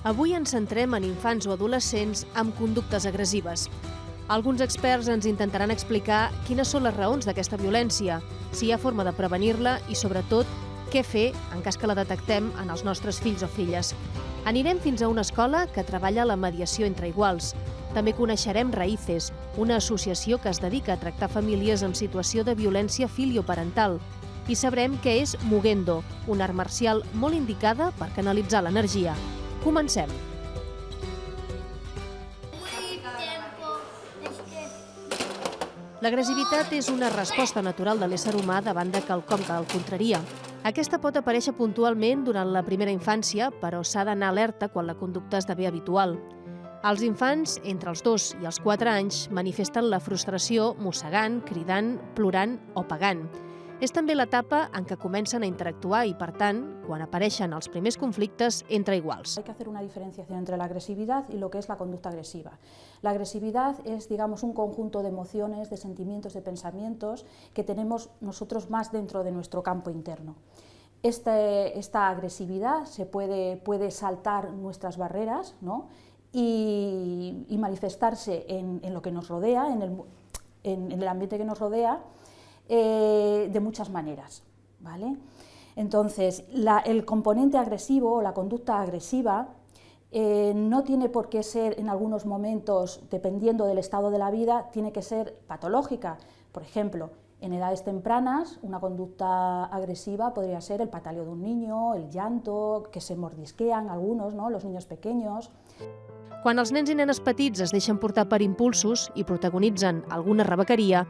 Avui ens centrem en infants o adolescents amb conductes agressives. Alguns experts ens intentaran explicar quines són les raons d'aquesta violència, si hi ha forma de prevenir-la i, sobretot, què fer en cas que la detectem en els nostres fills o filles. Anirem fins a una escola que treballa la mediació entre iguals. També coneixerem Raíces, una associació que es dedica a tractar famílies en situació de violència filioparental. I sabrem què és Mugendo, una art marcial molt indicada per canalitzar l'energia. Comencem. L'agressivitat és una resposta natural de l'ésser humà davant de quelcom que el contraria. Aquesta pot aparèixer puntualment durant la primera infància, però s'ha d'anar alerta quan la conducta esdevé habitual. Els infants, entre els 2 i els 4 anys, manifesten la frustració mossegant, cridant, plorant o pegant. És també l'etapa en què comencen a interactuar i, per tant, quan apareixen els primers conflictes entre iguals. Hay que hacer una diferenciación entre la agresividad y lo que es la conducta agresiva. La agresividad es, digamos, un conjunto de emociones, de sentimientos, de pensamientos que tenemos nosotros más dentro de nuestro campo interno. Esta agresividad se puede saltar nuestras barreras, ¿no? y manifestarse en lo que nos rodea, en el ambiente que nos rodea, de muchas maneras, ¿vale? Entonces, el componente agresivo o la conducta agresiva no tiene por qué ser en algunos momentos, dependiendo del estado de la vida, tiene que ser patológica. Por ejemplo, en edades tempranas, una conducta agresiva podría ser el pataleo de un niño, el llanto, que se mordisquean algunos, ¿no? Los niños pequeños. Quan els nens i nenes petits es deixen portar per impulsos i protagonitzen alguna rebequeria,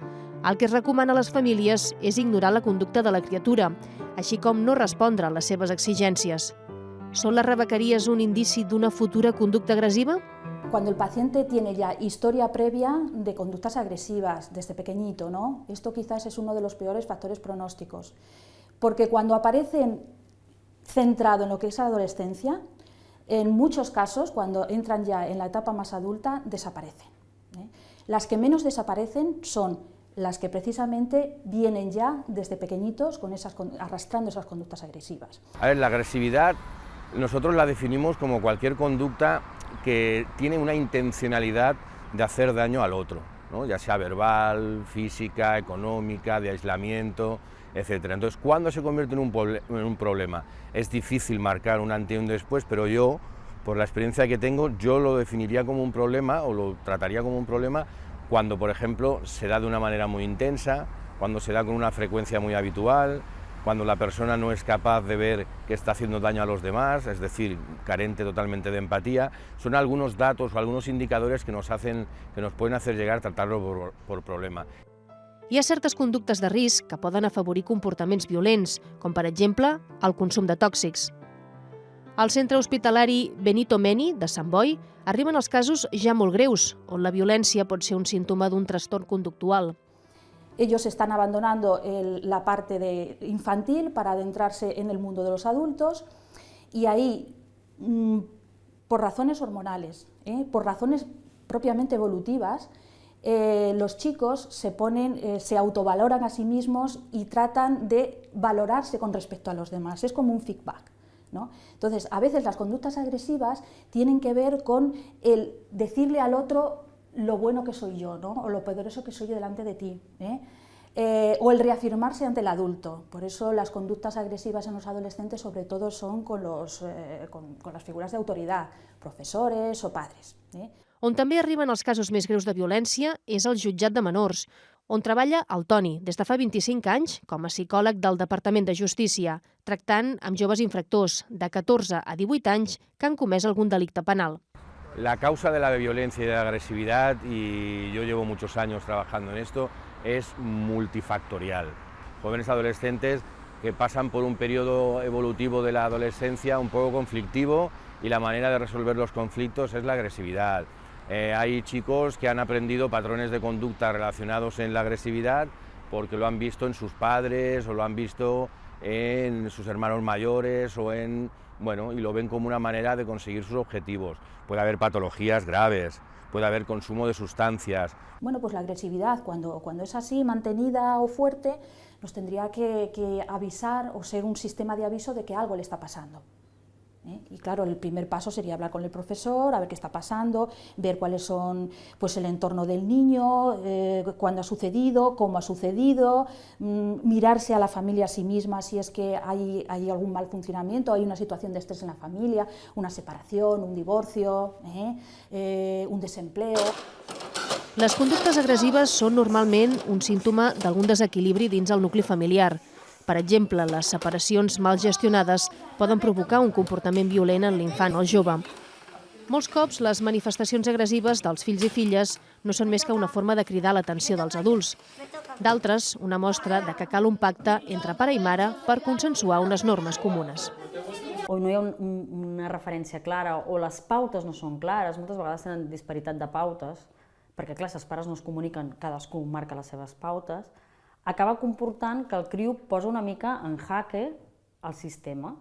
el que es recomana a les famílies és ignorar la conducta de la criatura, així com no respondre a les seves exigències. Són les rebequeries un indici d'una futura conducta agresiva? Cuando el paciente tiene ya historia previa de conductas agresivas desde pequeñito, ¿no? Esto quizás es uno de los peores factores pronósticos, porque cuando aparecen centrado en lo que es la adolescencia, en muchos casos, cuando entran ya en la etapa más adulta, desaparecen. Las que menos desaparecen son las que precisamente vienen ya desde pequeñitos arrastrando esas conductas agresivas. A ver, la agresividad nosotros la definimos como cualquier conducta que tiene una intencionalidad de hacer daño al otro, ¿no? Ya sea verbal, física, económica, de aislamiento, etc. Entonces, ¿cuándo se convierte en un problema? Es difícil marcar un antes y un después, pero yo, por la experiencia que tengo, yo lo definiría como un problema o lo trataría como un problema cuando, por ejemplo, se da de una manera muy intensa, cuando se da con una frecuencia muy habitual, cuando la persona no es capaz de ver que está haciendo daño a los demás, es decir, carente totalmente de empatía. Son algunos datos o algunos indicadores que nos pueden hacer llegar a tratarlo por problema. Hi ha certes conductes de risc que poden afavorir comportaments violents, com per exemple el consum de tòxics. Al centre hospitalari Benito Meni, de Sant Boi, arriben els casos ja molt greus, on la violència pot ser un símptoma d'un trastorn conductual. Ellos están abandonando la parte infantil para adentrarse en el mundo de los adultos y ahí, por razones hormonales, por razones propiamente evolutivas, los chicos se autovaloran a sí mismos y tratan de valorarse con respecto a los demás. Es como un feedback, ¿no? Entonces, a veces las conductas agresivas tienen que ver con el decirle al otro lo bueno que soy yo, ¿no? O lo poderoso que soy yo delante de ti, o el reafirmarse ante el adulto. Por eso las conductas agresivas en los adolescentes sobre todo son con las figuras de autoridad, profesores o padres. On també arriben els casos més greus de violència és el jutjat de menors, on treballa el Toni, des de fa 25 anys, com a psicòleg del Departament de Justícia, tractant amb joves infractors de 14 a 18 anys que han comès algun delicte penal. La causa de la violencia y de la agresividad, y yo llevo muchos años trabajando en esto, es multifactorial. Jóvenes adolescentes que pasan por un periodo evolutivo de la adolescencia un poco conflictivo y la manera de resolver los conflictos es la agresividad. Hay chicos que han aprendido patrones de conducta relacionados en la agresividad porque lo han visto en sus padres o lo han visto en sus hermanos mayores y lo ven como una manera de conseguir sus objetivos. Puede haber patologías graves, puede haber consumo de sustancias. Bueno, pues la agresividad, cuando es así, mantenida o fuerte, nos tendría que avisar o ser un sistema de aviso de que algo le está pasando. Y claro, el primer paso sería hablar con el profesor, a ver qué está pasando, ver cuáles son pues, el entorno del niño, cuándo ha sucedido, cómo ha sucedido, mirarse a la familia a sí misma si es que hay algún mal funcionamiento, hay una situación de estrés en la familia, una separación, un divorcio, un desempleo. Les conductes agressives són normalment un símptoma d'algun desequilibri dins el nucli familiar. Per exemple, les separacions mal gestionades poden provocar un comportament violent en l'infant o el jove. Molts cops, les manifestacions agressives dels fills i filles no són més que una forma de cridar l'atenció dels adults. D'altres, una mostra de que cal un pacte entre pare i mare per consensuar unes normes comunes. O no hi ha una referència clara, o les pautes no són clares, moltes vegades tenen disparitat de pautes, perquè clar, si els pares no es comuniquen, cadascú marca les seves pautes, acaba comportant que el criu posa una mica en jaque el sistema,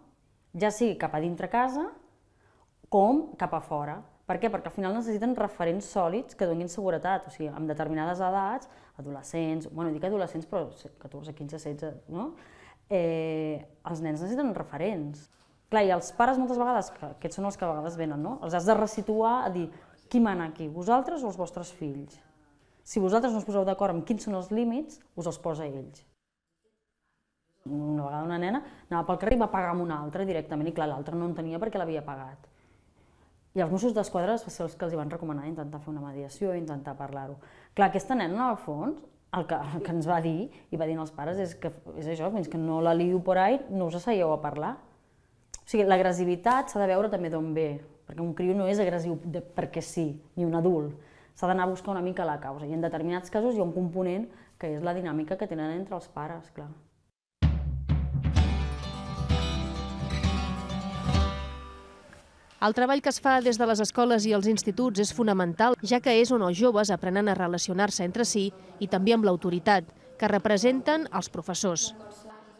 ja sigui cap a dintre casa com cap a fora. Per què? Perquè al final necessiten referents sòlids que donin seguretat, o sigui, amb determinades edats, adolescents, bueno, dic adolescents, però 14, 15, 16, no? Els nens necessiten referents. Clar, i els pares moltes vegades, que aquests són els que a vegades venen, no? Els has de resituar a dir, qui mana aquí, vosaltres o els vostres fills? Si vosaltres no us poseu d'acord amb quins són els límits, us els posa ells. Una vegada una nena anava pel carrer i va pagar amb una altra directament, i clar, l'altra no entenia perquè l'havia pagat. I els Mossos d'Esquadra va ser els que els van recomanar intentar fer una mediació, intentar parlar-ho. Clar, aquesta nena, al fons, el que ens va dir, i va dir als pares, és que és això, fins que no la liu por ahí, no us asseieu a parlar. O sigui, l'agressivitat s'ha de veure també d'on ve, perquè un criu no és agressiu perquè sí, ni un adult. S'ha d'anar a buscar una mica la causa, i en determinats casos hi ha un component que és la dinàmica que tenen entre els pares, clar. El treball que es fa des de les escoles i els instituts és fonamental, ja que és on els joves aprenen a relacionar-se entre si i també amb l'autoritat, que representen els professors.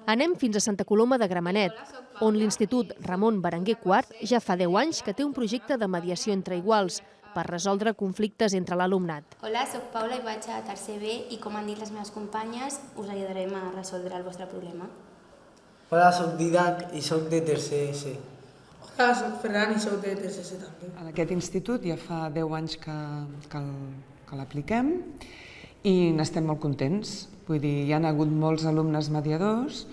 Anem fins a Santa Coloma de Gramenet, on l'Institut Ramon Berenguer IV ja fa 10 anys que té un projecte de mediació entre iguals, per resoldre conflictes entre l'alumnat. Hola, soc Paula i vaig a tercer B i, com han dit les meves companyes, us ajudarem a resoldre el vostre problema. Hola, soc Didac i soc de tercer C. Hola, soc Ferran i soc de tercer C també. En aquest institut ja fa 10 anys que l'apliquem i n'estem molt contents. Vull dir, hi ha hagut molts alumnes mediadors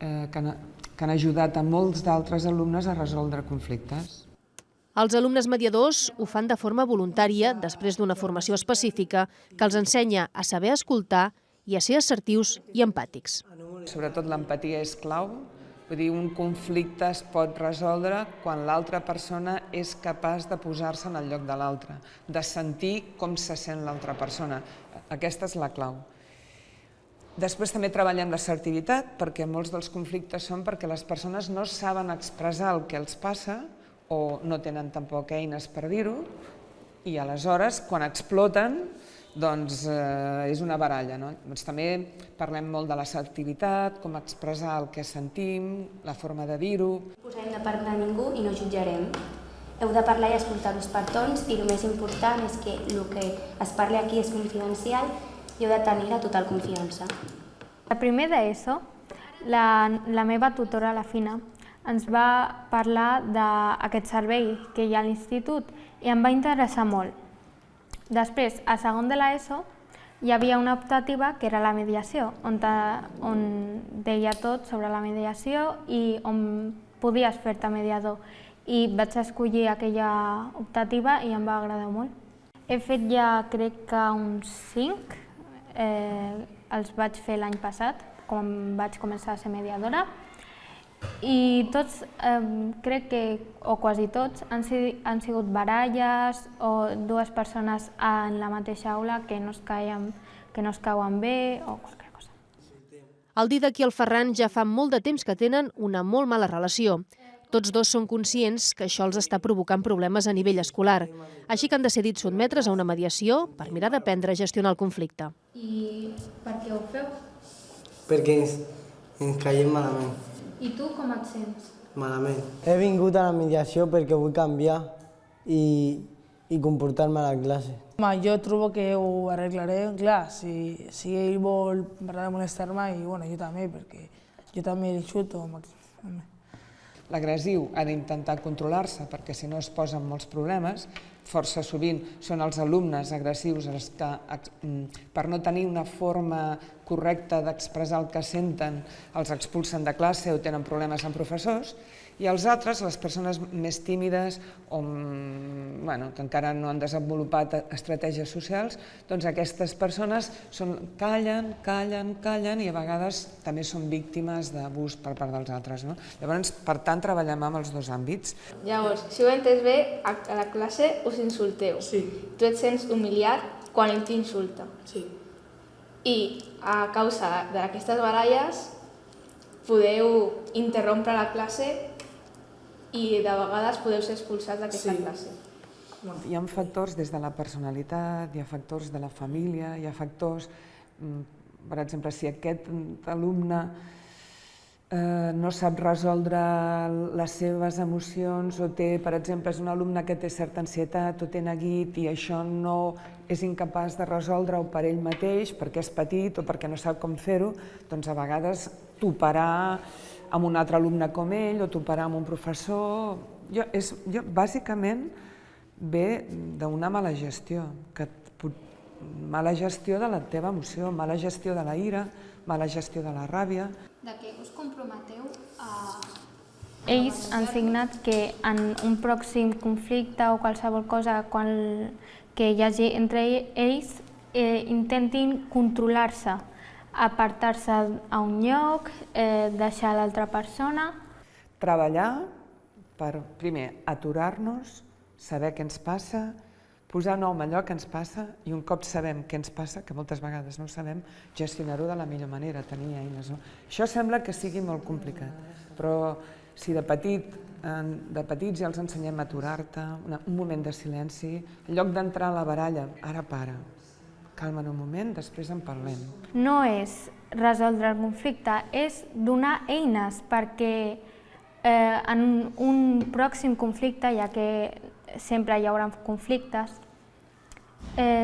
que han ajudat a molts d'altres alumnes a resoldre conflictes. Els alumnes mediadors ho fan de forma voluntària després d'una formació específica que els ensenya a saber escoltar i a ser assertius i empàtics. Sobretot l'empatia és clau. Vull dir, un conflicte es pot resoldre quan l'altra persona és capaç de posar-se en el lloc de l'altre, de sentir com se sent l'altra persona. Aquesta és la clau. Després també treballem l'assertivitat, perquè molts dels conflictes són perquè les persones no saben expressar el que els passa o no tenen tampoc eines per dir-ho, i aleshores, quan exploten, doncs és una baralla. Doncs també parlem molt de l'assertivitat, com expressar el que sentim, la forma de dir-ho. No posarem de part de ningú i no jutjarem. Heu de parlar i escoltar-vos per tons, i el més important és que el que es parli aquí és confidencial i heu de tenir la total confiança. A primer d'ESO, la meva tutora, la Fina, ens va parlar d'aquest servei que hi ha a l'institut i em va interessar molt. Després, a segon de l'ESO, hi havia una optativa que era la mediació, on deia tot sobre la mediació i on podies fer-te mediador. I vaig escollir aquella optativa i em va agradar molt. He fet ja, crec que uns 5, els vaig fer l'any passat, quan vaig començar a ser mediadora. I tots, crec que, o quasi tots, han sigut baralles o dues persones en la mateixa aula que no es cauen bé o qualsevol cosa. El Didac i el Ferran ja fa molt de temps que tenen una molt mala relació. Tots dos són conscients que això els està provocant problemes a nivell escolar, així que han decidit sotmetre's a una mediació per mirar d'aprendre a gestionar el conflicte. I per què ho feu? Perquè ens caiem malament. I tu com et sents? Malament. He vingut a la mediació perquè vull canviar i comportar-me a la classe. Jo trobo que ho arreglaré, clar, si ell vol parar de molestar-me, i bueno, jo també, perquè jo també l'insulto. L'agressiu ha d'intentar controlar-se perquè si no es posen molts problemes. Força sovint són els alumnes agressius els que, per no tenir una forma correcta d'expressar el que senten, els expulsen de classe o tenen problemes amb professors. I els altres, les persones més tímides o que encara no han desenvolupat estratègies socials, doncs aquestes persones callen i a vegades també són víctimes d'abús per part dels altres. Llavors, per tant, treballem amb els dos àmbits. Llavors, si ho he entès bé, a la classe us insulteu. Sí. Tu et sents humiliat quan ell t'insulta. Sí. I a causa d'aquestes baralles podeu interrompre la classe i de vegades podeu ser expulsats d'aquesta classe. Hi ha factors des de la personalitat, hi ha factors de la família, hi ha factors, per exemple, si aquest alumne no sap resoldre les seves emocions o té, per exemple, és un alumne que té certa ansietat o té neguit i això no és incapaç de resoldre-ho per ell mateix perquè és petit o perquè no sap com fer-ho, doncs a vegades toparà amb un altre alumne com ell o toparà amb un professor. Bàsicament ve d'una mala gestió, mala gestió de la teva emoció, mala gestió de la ira, mala gestió de la ràbia. De què us comprometeu a... Ells han signat que en un pròxim conflicte o qualsevol cosa que hi hagi entre ells intentin controlar-se, apartar-se a un lloc, deixar l'altra persona. Treballar per, primer, aturar-nos, saber què ens passa, posar nom a allò que ens passa i un cop sabem què ens passa, que moltes vegades no ho sabem, gestionar-ho de la millor manera, tenir eines. Això sembla que sigui molt complicat, però si de petits ja els ensenyem a aturar-te, un moment de silenci, en lloc d'entrar a la baralla, ara para, calma'n un moment, després en parlem. No és resoldre el conflicte, és donar eines perquè en un pròxim conflicte, ja que sempre hi haurà conflictes,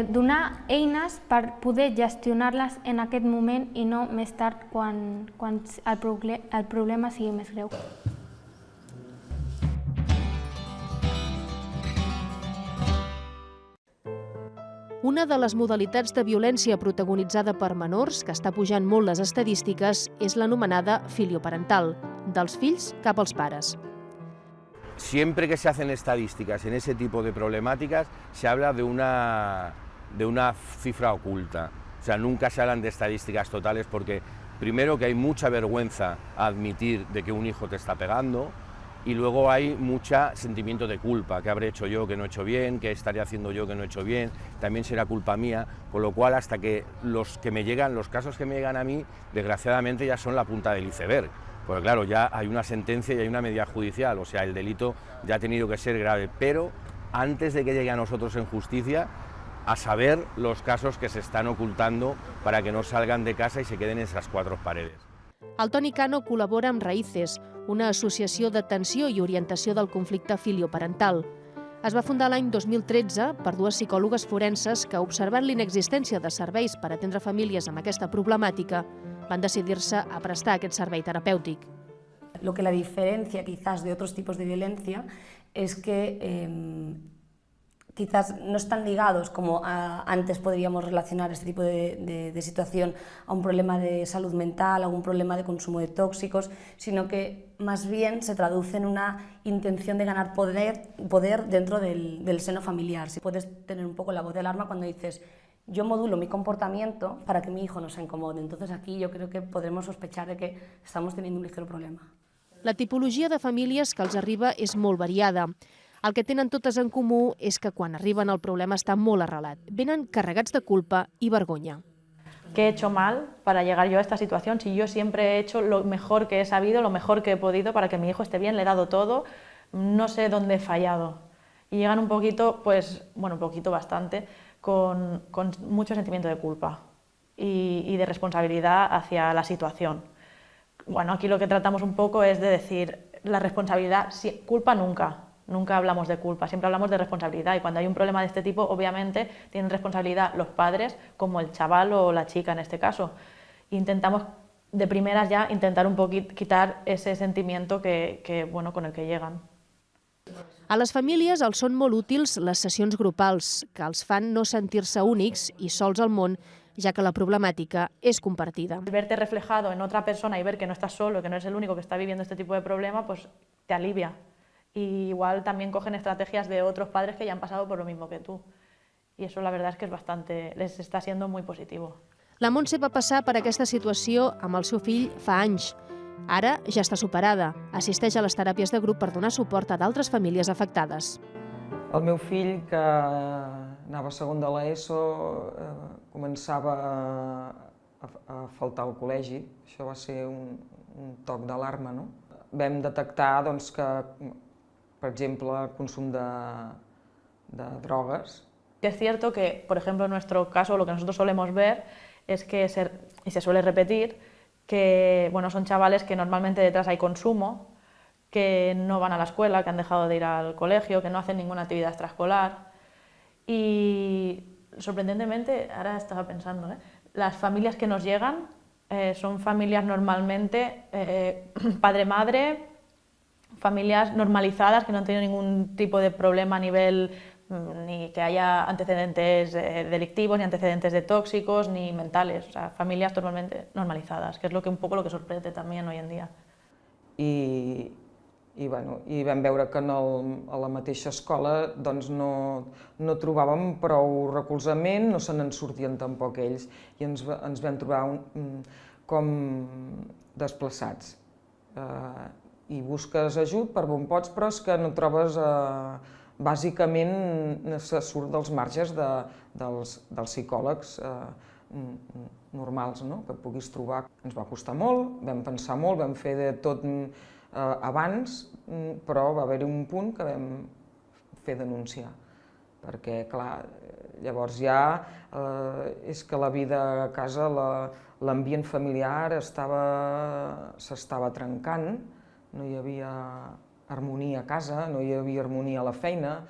donar eines per poder gestionar-les en aquest moment i no més tard quan el problema sigui més greu. Una de les modalitats de violència protagonitzada per menors, que està pujant molt les estadístiques, és l'anomenada filioparental, dels fills cap als pares. Siempre que se hacen estadísticas en ese tipo de problemáticas, se habla de una cifra oculta. O sea, nunca se hablan de estadísticas totales porque, primero, que hay mucha vergüenza a admitir de que un hijo te está pegando, y luego hay mucho sentimiento de culpa, qué habré hecho yo que no he hecho bien, qué estaré haciendo yo que no he hecho bien, también será culpa mía, con lo cual hasta que los casos que me llegan a mí, desgraciadamente ya son la punta del iceberg, porque claro, ya hay una sentencia y hay una medida judicial, o sea, el delito ya ha tenido que ser grave, pero antes de que llegue a nosotros en justicia, a saber los casos que se están ocultando para que no salgan de casa y se queden en esas cuatro paredes. El Toni Cano col·labora amb Raíces, una associació d'atenció i orientació del conflicte filioparental. Es va fundar l'any 2013 per dues psicòlogues forenses que, observant l'inexistència de serveis per atendre famílies amb aquesta problemàtica, van decidir-se a prestar aquest servei terapèutic. Lo que la diferencia quizás de otros tipos de violencia es que quizás no están ligados como antes podríamos relacionar este tipo de situación a un problema de salud mental, a un problema de consumo de tóxicos, sino que más bien se traduce en una intención de ganar poder dentro del seno familiar. Si puedes tener un poco la voz de alarma cuando dices yo modulo mi comportamiento para que mi hijo no se incomode. Entonces aquí yo creo que podremos sospechar de que estamos teniendo un ligero problema. La tipologia de famílies que els arriba és molt variada. El que tenen totes en comú és que quan arriben el problema està molt arrelat. Venen carregats de culpa i vergonya. ¿Qué he hecho mal para llegar yo a esta situación? Si yo siempre he hecho lo mejor que he sabido, lo mejor que he podido para que mi hijo esté bien, le he dado todo, no sé dónde he fallado. Y llegan un poquito, bastante, con mucho sentimiento de culpa y de responsabilidad hacia la situación. Bueno, aquí lo que tratamos un poco es de decir, la responsabilidad, culpa nunca. Nunca hablamos de culpa, siempre hablamos de responsabilidad y cuando hay un problema de este tipo, obviamente, tienen responsabilidad los padres como el chaval o la chica en este caso. Intentamos de primeras ya intentar un poquito quitar ese sentimiento bueno, con el que llegan. A les famílies els són molt útils les sessions grupals, que els fan no sentir-se únics i sols al món, ja que la problemàtica és compartida. Verte reflejado en otra persona y ver que no estás solo, que no eres el único que está viviendo este tipo de problema, pues te alivia. Y igual también cogen estrategias de otros padres que ya han pasado por lo mismo que tú. Y eso la verdad es que les está siendo muy positivo. La Montse va passar per aquesta situació amb el seu fill fa anys. Ara ja està superada. Assisteix a les teràpies de grup per donar suport a d'altres famílies afectades. El meu fill, que anava a segon de l'ESO, començava a faltar al col·legi. Això va ser un toc d'alarma, no? Vam detectar que, per exemple, el consum de drogues. Es cierto que, por ejemplo, en nuestro caso, lo que nosotros solemos ver es que, y se suele repetir, que bueno, son chavales que normalmente detrás hay consumo, que no van a la escuela, que han dejado de ir al colegio, que no hacen ninguna actividad extraescolar. Y sorprendentemente, ahora estaba pensando, las familias que nos llegan son familias normalmente padre-madre, familias normalizadas que no han tenido ningún tipo de problema a nivel ni que haya antecedentes delictivos, ni antecedentes de tóxicos, ni mentales, o sea, familias totalmente normalizadas, que es un poco lo que sorprende también hoy en día. I vam veure que a la mateixa escola no trobàvem prou recolzament, no se n'en sortien tampoc ells, i ens vam trobar com desplaçats. I busques ajut per on pots, però és que no trobes... Bàsicament se surt dels marges dels psicòlegs normals que puguis trobar. Ens va costar molt, vam pensar molt, vam fer de tot abans, però va haver-hi un punt que vam fer denúncia. Perquè, clar, llavors ja és que la vida a casa, l'ambient familiar s'estava trencant, no hi havia harmonia a casa, no hi havia harmonia a la feina,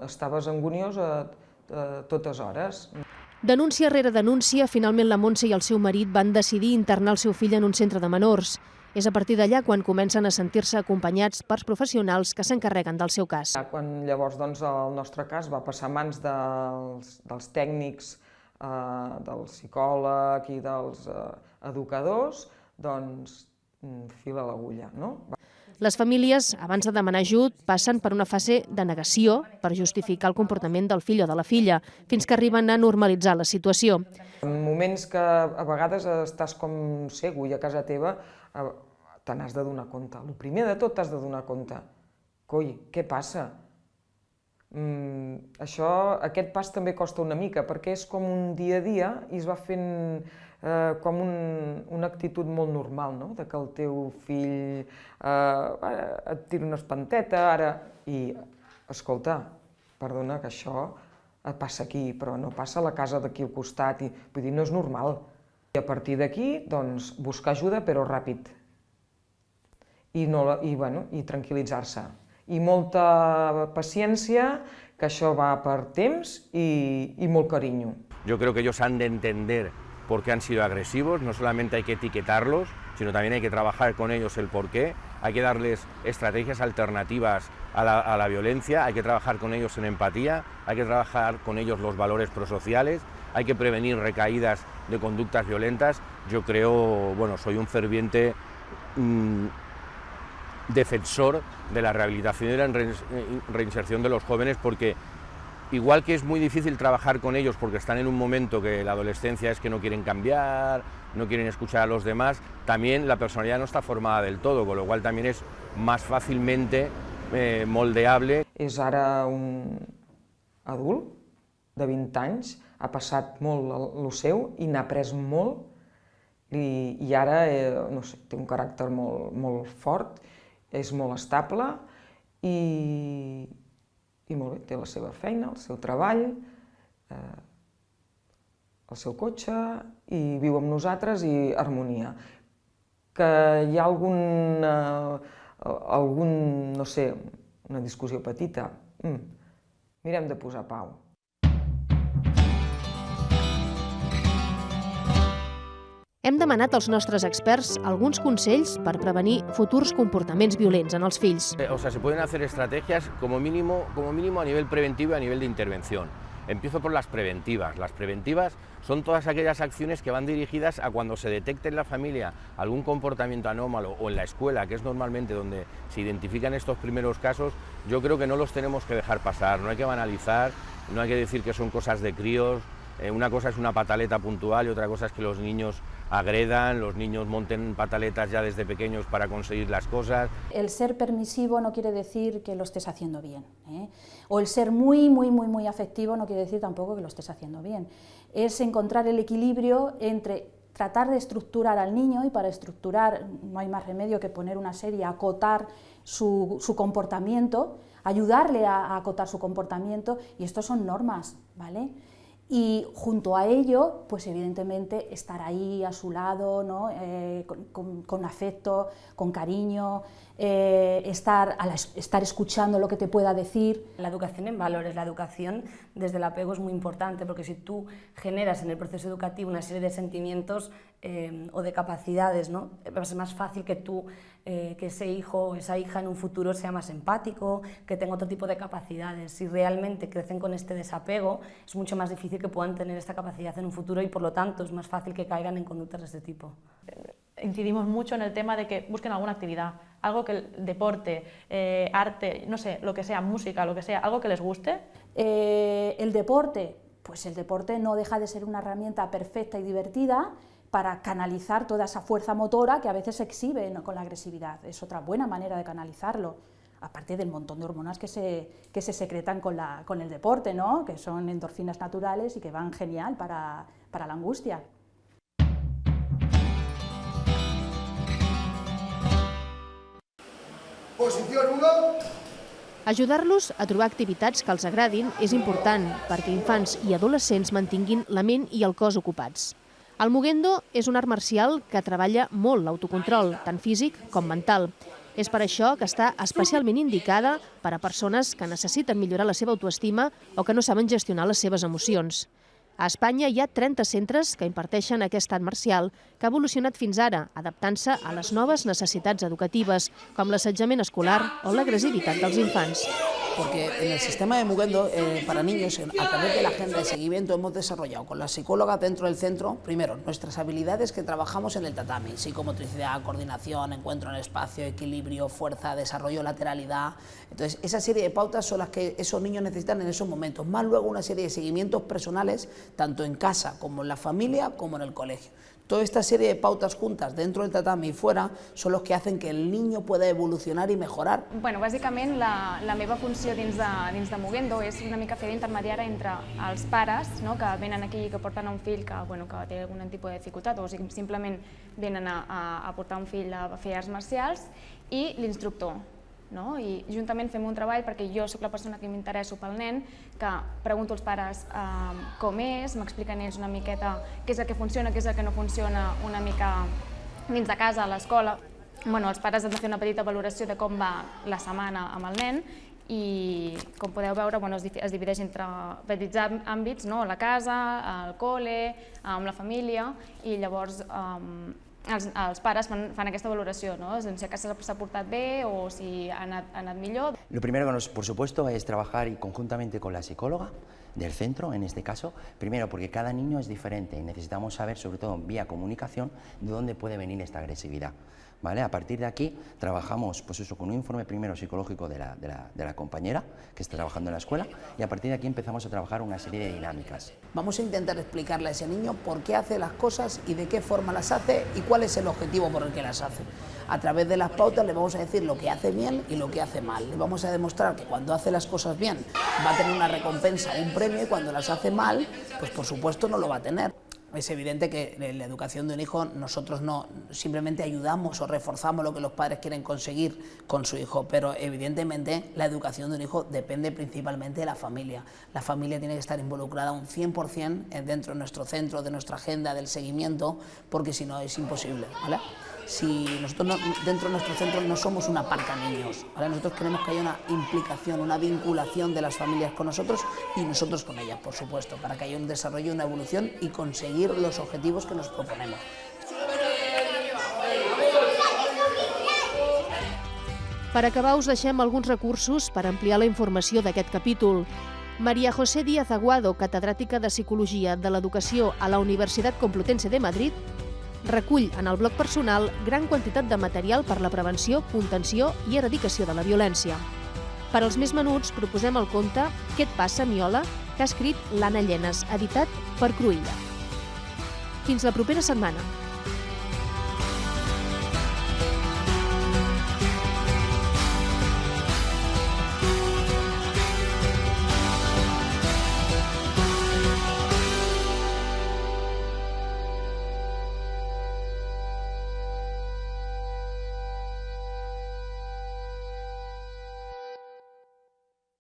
estaves anguniós a totes hores. Denúncia rere denúncia, finalment la Montse i el seu marit van decidir internar el seu fill en un centre de menors. És a partir d'allà quan comencen a sentir-se acompanyats per professionals que s'encarreguen del seu cas. Quan llavors el nostre cas va passar a mans dels tècnics, del psicòleg i dels educadors, doncs fil a l'agulla, no? Les famílies, abans de demanar ajut, passen per una fase de negació per justificar el comportament del fill o de la filla, fins que arriben a normalitzar la situació. En moments que a vegades estàs com cego i a casa teva te n'has de donar compte. El primer de tot t'has de donar compte. Coi, què passa? Aquest pas també costa una mica, perquè és com un dia a dia i es va fent com una actitud molt normal, que el teu fill et tira una espanteta, ara... I, escolta, perdona, que això passa aquí, però no passa a la casa d'aquí al costat, vull dir, no és normal. I a partir d'aquí, doncs, buscar ajuda, però ràpid. I tranquil·litzar-se. I molta paciència, que això va per temps, y molt carinyo. Yo creo que ellos han de entender por qué han sido agresivos, no solamente hay que etiquetarlos, sino también hay que trabajar con ellos el por qué, hay que darles estrategias alternativas a la violencia, hay que trabajar con ellos en empatía, hay que trabajar con ellos los valores prosociales, hay que prevenir recaídas de conductas violentas. Yo creo, soy un ferviente defensor de la rehabilitación y de la reinserción de los jóvenes, porque igual que es muy difícil trabajar con ellos porque están en un momento que la adolescencia es que no quieren cambiar, no quieren escuchar a los demás, también la personalidad no está formada del todo, con lo cual también es más fácilmente moldeable. És ara un adult de 20 anys, ha passat molt el seu i n'ha après molt i ara té un caràcter molt fort, és molt estable i molt bé, té la seva feina, el seu treball, el seu cotxe i viu amb nosaltres i harmonia. Que hi ha no sé, una discussió petita, mirem de posar pau. hem demanat als nostres experts alguns consells per prevenir futurs comportaments violents en els fills. O sea, se pueden hacer estrategias como mínimo a nivel preventivo y a nivel de intervención. Empiezo por las preventivas. Las preventivas son todas aquellas acciones que van dirigidas a cuando se detecte en la familia algún comportamiento anómalo o en la escuela, que es normalmente donde se identifican estos primeros casos. Yo creo que no los tenemos que dejar pasar, no hay que banalizar, no hay que decir que son cosas de críos. Una cosa es una pataleta puntual y otra cosa es que los niños agredan, los niños monten pataletas ya desde pequeños para conseguir las cosas. El ser permisivo no quiere decir que lo estés haciendo bien, ¿eh? O el ser muy afectivo no quiere decir tampoco que lo estés haciendo bien. Es encontrar el equilibrio entre tratar de estructurar al niño, y para estructurar no hay más remedio que poner una serie, acotar su comportamiento, ayudarle a acotar su comportamiento, y estos son normas, ¿vale? Y junto a ello, pues evidentemente estar ahí a su lado, ¿no? Con afecto, con cariño, estar escuchando lo que te pueda decir. La educación en valores, la educación desde el apego es muy importante, porque si tú generas en el proceso educativo una serie de sentimientos o de capacidades, ¿no? Es más fácil que que ese hijo o esa hija en un futuro sea más empático, que tenga otro tipo de capacidades. Si realmente crecen con este desapego, es mucho más difícil que puedan tener esta capacidad en un futuro, y por lo tanto es más fácil que caigan en conductas de este tipo. Incidimos mucho en el tema de que busquen alguna actividad, algo que deporte, arte, no sé, lo que sea, música, lo que sea, algo que les guste. El deporte, pues el deporte no deja de ser una herramienta perfecta y divertida para canalizar toda esa fuerza motora que a veces se exhibe, ¿no?, con la agresividad. Es otra buena manera de canalizarlo, aparte del montón de hormonas que se secretan con el deporte, ¿no?, que son endorfinas naturales y que van genial para la angustia. Posició 1. Ajudar-los a trobar activitats que els agradin és important perquè infants i adolescents mantinguin la ment i el cos ocupats. El Mugendo és un art marcial que treballa molt l'autocontrol, tant físic com mental. És per això que està especialment indicada per a persones que necessiten millorar la seva autoestima o que no saben gestionar les seves emocions. A Espanya hi ha 30 centres que imparteixen aquest art marcial, que ha evolucionat fins ara, adaptant-se a les noves necessitats educatives, com l'assetjament escolar o l'agressivitat dels infants. Porque en el sistema de Mugendo para niños, a través de la agenda de seguimiento, hemos desarrollado con las psicólogas dentro del centro, primero, nuestras habilidades que trabajamos en el tatami: psicomotricidad, coordinación, encuentro en el espacio, equilibrio, fuerza, desarrollo, lateralidad. Entonces, esa serie de pautas son las que esos niños necesitan en esos momentos, más luego una serie de seguimientos personales, tanto en casa como en la familia, como en el colegio. Toda esta serie de pautas juntas dentro del tatami y fuera son los que hacen que el niño pueda evolucionar y mejorar. Bueno, bàsicament la meva funció dins de Mugendo és una mica fer d'intermediària entre els pares, no?, que venen aquí i que porten un fill que té algun tipus de dificultat, o simplement venen a portar un fill a fer arts marcials, i l'instructor. No? I juntament fem un treball, perquè jo soc la persona que m'interesso pel nen, que pregunto als pares com és, m'expliquen ells una miqueta què és el que funciona, què és el que no funciona una mica dins de casa, a l'escola. Bueno, els pares han de fer una petita valoració de com va la setmana amb el nen, i com podeu veure es divideix entre petits àmbits, la casa, el col·le, amb la família, i llavors els pares fan aquesta valoració, si a casa s'ha portat bé o si ha anat millor. Lo primero, por supuesto, es trabajar conjuntamente con la psicóloga del centro, en este caso, primero porque cada niño es diferente y necesitamos saber, sobre todo vía comunicación, de dónde puede venir esta agresividad. ¿Vale? A partir de aquí trabajamos con un informe primero psicológico de la compañera que está trabajando en la escuela, y a partir de aquí empezamos a trabajar una serie de dinámicas. Vamos a intentar explicarle a ese niño por qué hace las cosas y de qué forma las hace y cuál es el objetivo por el que las hace. A través de las pautas le vamos a decir lo que hace bien y lo que hace mal. Le vamos a demostrar que cuando hace las cosas bien va a tener una recompensa, un premio, y cuando las hace mal, pues por supuesto no lo va a tener. Es evidente que en la educación de un hijo nosotros no simplemente ayudamos o reforzamos lo que los padres quieren conseguir con su hijo, pero evidentemente la educación de un hijo depende principalmente de la familia. La familia tiene que estar involucrada un 100% dentro de nuestro centro, de nuestra agenda, del seguimiento, porque si no es imposible, ¿vale? Si nosotros dentro de nuestro centro no somos una parca niños, ¿vale? Nosotros queremos que haya una implicación, una vinculación de las familias con nosotros y nosotros con ellas, por supuesto, para que haya un desarrollo, una evolución y conseguir los objetivos que nos proponemos. Per acabar, us deixem alguns recursos per ampliar la informació d'aquest capítol. María José Díaz Aguado, catedràtica de Psicologia de l'Educació a la Universitat Complutense de Madrid, recull en el blog personal gran quantitat de material per la prevenció, contenció i erradicació de la violència. Per als més menuts, proposem el conte Què et passa, Miola?, que ha escrit l'Anna Llenes, editat per Cruïlla. Fins la propera setmana.